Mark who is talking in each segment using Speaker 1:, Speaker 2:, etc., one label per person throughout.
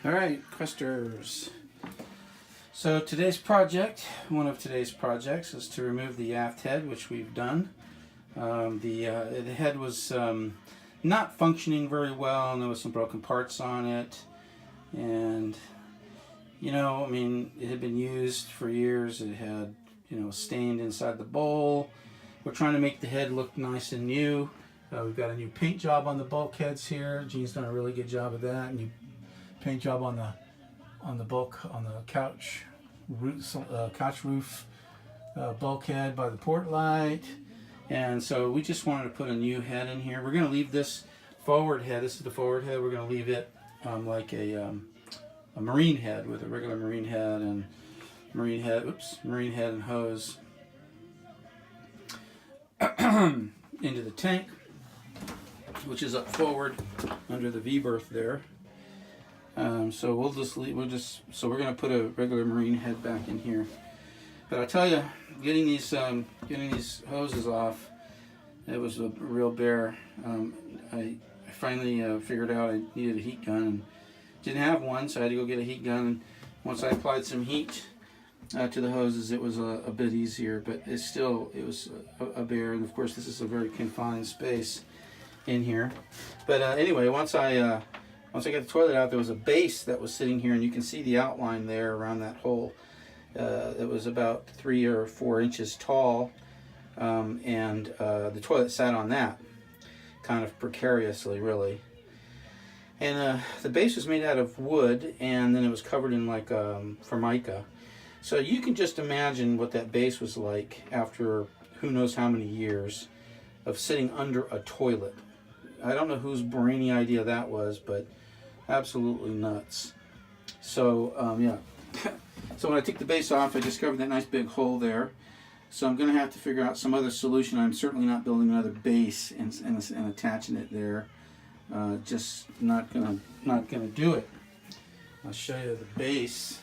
Speaker 1: Alright, Questers. So today's project, one of today's projects, is to remove the aft head, which we've done. The head was not functioning very well, and there was some broken parts on it. And, you know, I mean, it had been used for years. It had, you know, stained inside the bowl. We're trying to make the head look nice and new. We've got a new paint job on the bulkheads here. Gene's done a really good job of that. New paint job on the couch roof bulkhead by the port light. And so we just wanted to put a new head in here. We're going to leave this forward head. This is the forward head. We're going to leave it like a marine head, with a regular marine head and marine head and hose into the tank, which is up forward under the V berth there. So we'll just leave. So we're going to put a regular marine head back in here. But I tell you, getting these hoses off, it was a real bear. I finally figured out I needed a heat gun and didn't have one, so I had to go get a heat gun. And once I applied some heat to the hoses, it was a bit easier. But it was a bear, and of course this is a very confined space in here. But anyway, once I got the toilet out, there was a base that was sitting here, and you can see the outline there around that hole. It was about 3 or 4 inches tall, and the toilet sat on that, kind of precariously, really. And the base was made out of wood, and then it was covered in like formica. So you can just imagine what that base was like after who knows how many years of sitting under a toilet. I don't know whose brainy idea that was, but absolutely nuts. So yeah. So when I took the base off, I discovered that nice big hole there. So I'm going to have to figure out some other solution. I'm certainly not building another base and attaching it there. Just not gonna do it. I'll show you the base.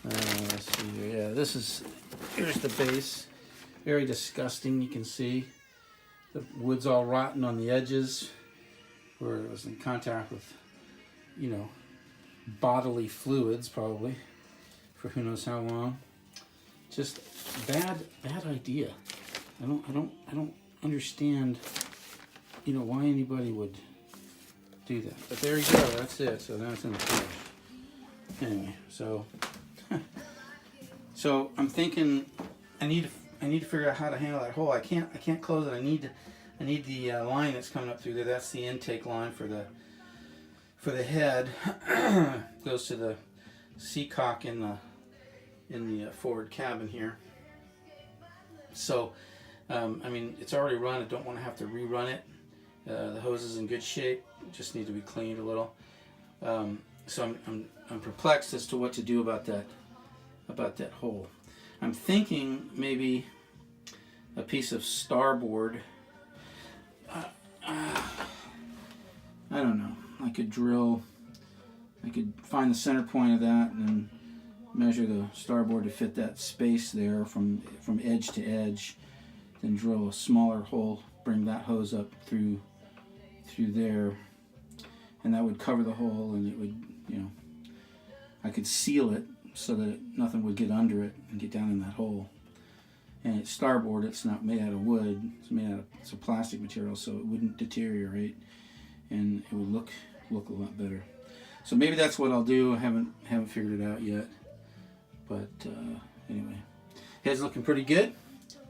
Speaker 1: Let's see here. Yeah, here's the base. Very disgusting. You can see the wood's all rotten on the edges, where it was in contact with, you know, bodily fluids, probably, for who knows how long. Just bad idea. I don't understand, you know, why anybody would do that. But there you go. That's it. So now it's in the trash. Anyway, so so I'm thinking I need to figure out how to handle that hole. I can't close it. I need the line that's coming up through there. That's the intake line for the head. Goes to the seacock in the forward cabin here. So I mean, it's already run. I don't want to have to rerun it. The hose is in good shape. Just need to be cleaned a little. So I'm perplexed as to what to do about that hole. I'm thinking maybe a piece of starboard. I don't know. I could find the center point of that and measure the starboard to fit that space there from edge to edge. Then drill a smaller hole, bring that hose up through there, and that would cover the hole, and it would, you know, I could seal it so that nothing would get under it and get down in that hole. And it's starboard, it's not made out of wood, it's a plastic material, so it wouldn't deteriorate, and it would look a lot better. So maybe that's what I'll do. I haven't figured it out yet, but anyway, head's looking pretty good.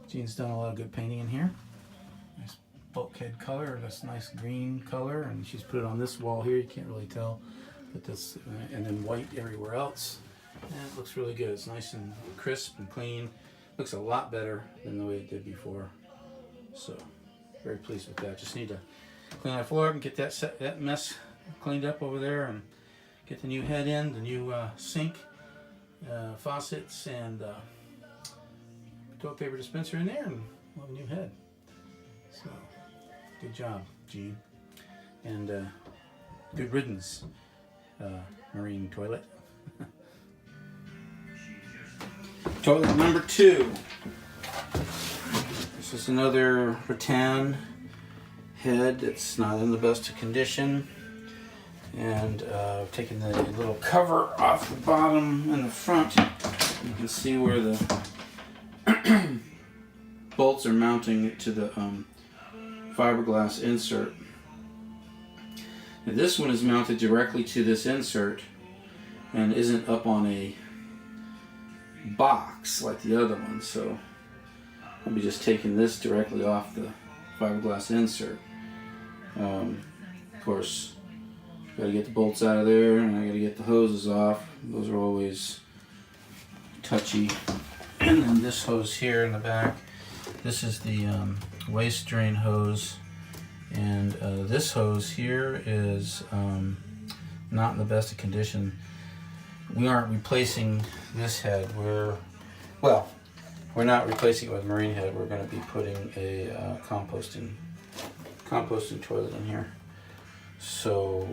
Speaker 1: Gene's done a lot of good painting in here. Nice bulkhead color, this nice green color, and she's put it on this wall here. You can't really tell, but this, and then white everywhere else. And it looks really good. It's nice and crisp and clean. Looks a lot better than the way it did before. So very pleased with that. Just need to clean that floor up and get that mess cleaned up over there, and get the new head in, the new sink, faucets, and toilet paper dispenser in there, and we'll have a new head. So good job, Gene, and good riddance, marine toilet. Toilet number 2. This is another rattan head. It's not in the best of condition. And taking the little cover off the bottom and the front, you can see where the bolts are mounting to the fiberglass insert. Now this one is mounted directly to this insert and isn't up on a box like the other one, so I'll be just taking this directly off the fiberglass insert. Of course, got to get the bolts out of there, and I got to get the hoses off. Those are always touchy. And then this hose here in the back, this is the waste drain hose, and this hose here is not in the best of condition. We aren't replacing this head. We're not replacing it with marine head. We're going to be putting a composting toilet in here. So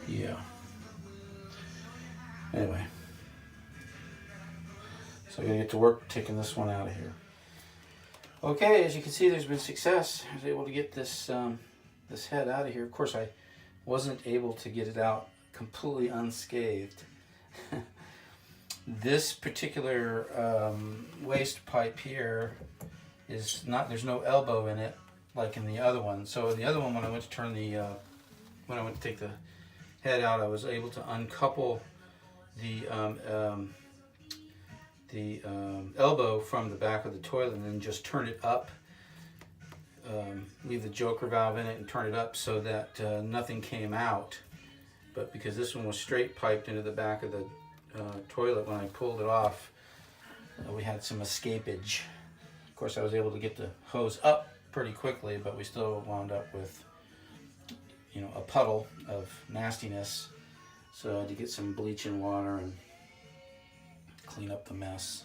Speaker 1: yeah. Anyway, so I'm gonna get to work taking this one out of here. Okay, as you can see, there's been success. I was able to get this this head out of here. Of course, I wasn't able to get it out completely unscathed. This particular waste pipe here is not. There's no elbow in it like in the other one. So the other one, when I went to turn the when I went to take the head out, I was able to uncouple the elbow from the back of the toilet and then just turn it up, leave the joker valve in it and turn it up so that nothing came out. But because this one was straight piped into the back of the toilet, when I pulled it off, we had some escapage. Of course, I was able to get the hose up pretty quickly, but we still wound up with, you know, a puddle of nastiness. So I had to get some bleach and water and clean up the mess.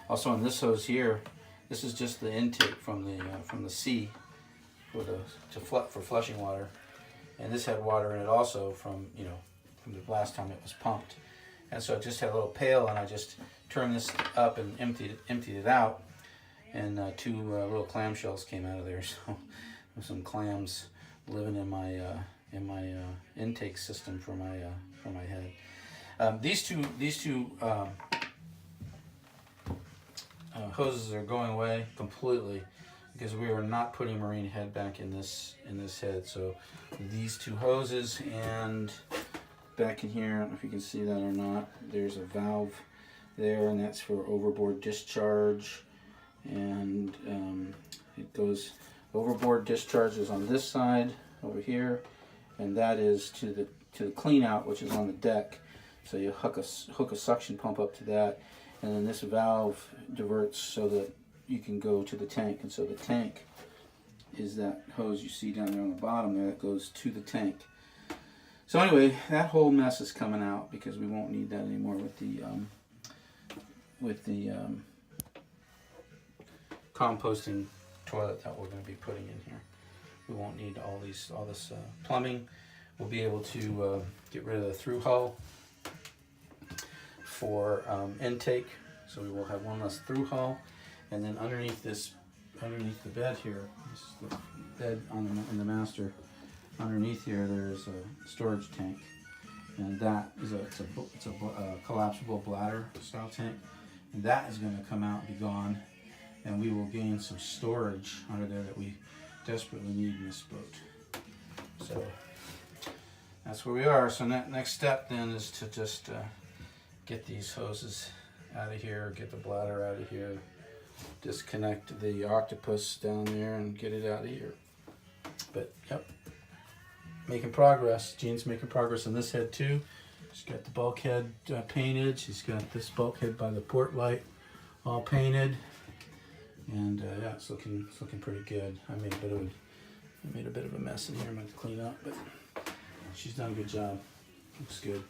Speaker 1: Also on this hose here, this is just the intake from the sea for flushing water, and this had water in it also from the last time it was pumped. And so it just had a little pail, and I just turned this up and emptied it out, and two little clamshells came out of there. So some clams living in my intake system for my head. These two hoses are going away completely because we are not putting marine head back in this head. So these two hoses, and back in here, I don't know if you can see that or not, there's a valve there, and that's for overboard discharge. And it goes, overboard discharge is on this side over here, and that is to the clean out, which is on the deck. So you hook a suction pump up to that, and then this valve diverts so that you can go to the tank. And so the tank is that hose you see down there on the bottom there that goes to the tank. So anyway, that whole mess is coming out because we won't need that anymore with the composting toilet that we're going to be putting in here. We won't need all this plumbing. We'll be able to get rid of the through hull for intake, so we will have one less through hull. And then underneath the bed here, this is the bed in the master. Underneath here, there's a storage tank, and that is it's a collapsible bladder style tank, and that is going to come out and be gone, and we will gain some storage under there that we desperately need in this boat. So that's where we are. So next step then is to just get these hoses out of here, get the bladder out of here, disconnect the octopus down there and get it out of here. But yep, making progress. Gene's making progress on this head too. She's got the bulkhead painted. She's got this bulkhead by the port light all painted, and yeah, it's looking pretty good. I made a bit of a mess in here. I'm going to clean up, but she's done a good job. Looks good.